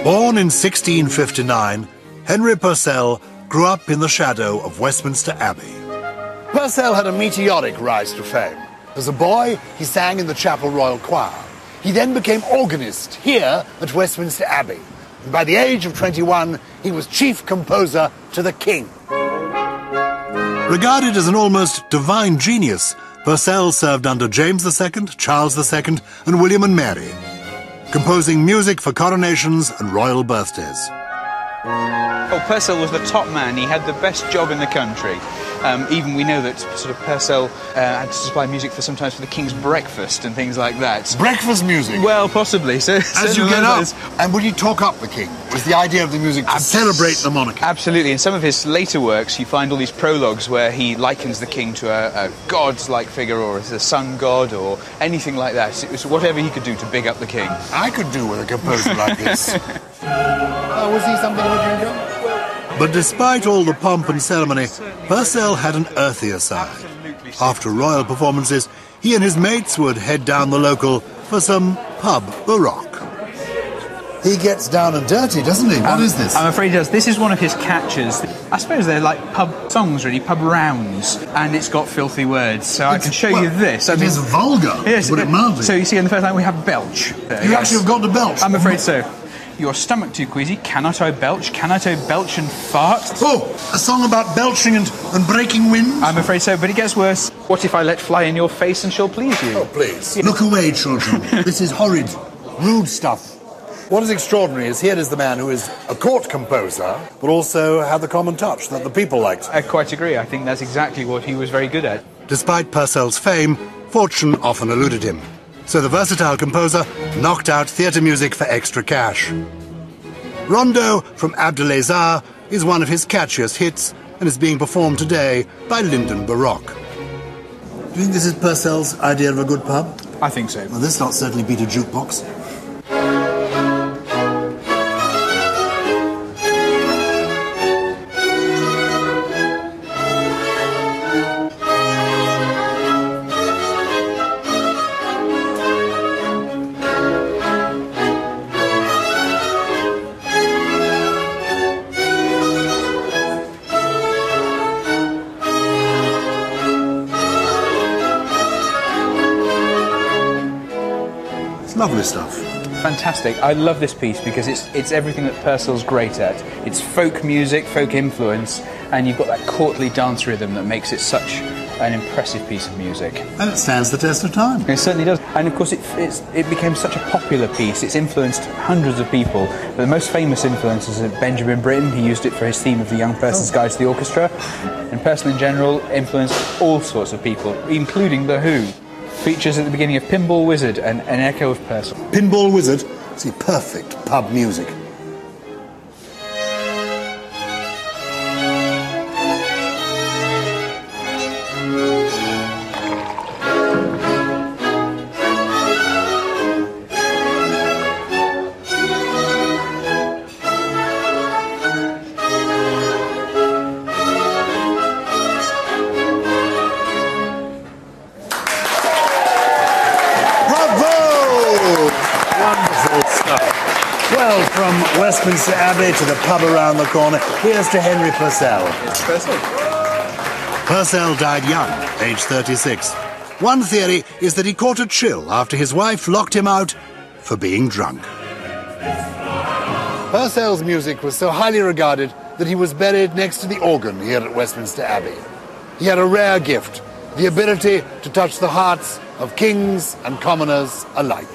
Born in 1659, Henry Purcell grew up in the shadow of Westminster Abbey. Purcell had a meteoric rise to fame. As a boy, he sang in the Chapel Royal Choir. He then became organist here at Westminster Abbey. And by the age of 21, he was chief composer to the king. Regarded as an almost divine genius, Purcell served under James II, Charles II, and William and Mary, composing music for coronations and royal birthdays. Oh, Purcell was the top man. He had the best job in the country. Even we know that sort of Purcell had to supply music for sometimes for the king's breakfast and things like that. Breakfast music? Well, possibly. So, as you get up, and would he talk up the king? Was the idea of the music to celebrate the monarchy? Absolutely. In some of his later works, you find all these prologues where he likens the king to a god-like figure or as a sun god or anything like that. It was whatever he could do to big up the king. I could do with a composer like this. Was he something of a drinker? But despite all the pomp and ceremony, Purcell had an earthier side. After royal performances, he and his mates would head down the local for some pub Baroque. He gets down and dirty, doesn't he? What is this? I'm afraid he does. This is one of his catches. I suppose they're like pub songs, really, pub rounds, and it's got filthy words. So I can show you this. It is vulgar, yes, put it mildly. So you see, in the first line we have belch. You actually have got to belch? I'm afraid so. Your stomach too queasy, cannot I belch? Cannot I belch and fart? Oh, a song about belching and breaking winds? I'm afraid so, but it gets worse. What if I let fly in your face and she'll please you? Oh, please. Look away, children. This is horrid, rude stuff. What is extraordinary is here is the man who is a court composer, but also had the common touch that the people liked. I quite agree. I think that's exactly what he was very good at. Despite Purcell's fame, fortune often eluded him. So the versatile composer knocked out theatre music for extra cash. Rondo from Abdelaziz is one of his catchiest hits and is being performed today by Linden Baroque. Do you think this is Purcell's idea of a good pub? I think so. Well, this lot certainly beat a jukebox. Lovely stuff. Fantastic. I love this piece because it's everything that Purcell's great at. It's folk music, folk influence, and you've got that courtly dance rhythm that makes it such an impressive piece of music. And it stands the test of time. It certainly does. And of course it became such a popular piece. It's influenced hundreds of people. But the most famous influences are Benjamin Britten. He used it for his theme of The Young Person's Guide to the Orchestra. And Purcell in general influenced all sorts of people, including The Who. Features at the beginning of Pinball Wizard and an echo of Purcell. Pinball Wizard? See, perfect pub music. Well, from Westminster Abbey to the pub around the corner, here's to Henry Purcell. It's Purcell. Purcell died young, aged 36. One theory is that he caught a chill after his wife locked him out for being drunk. Purcell's music was so highly regarded that he was buried next to the organ here at Westminster Abbey. He had a rare gift, the ability to touch the hearts of kings and commoners alike.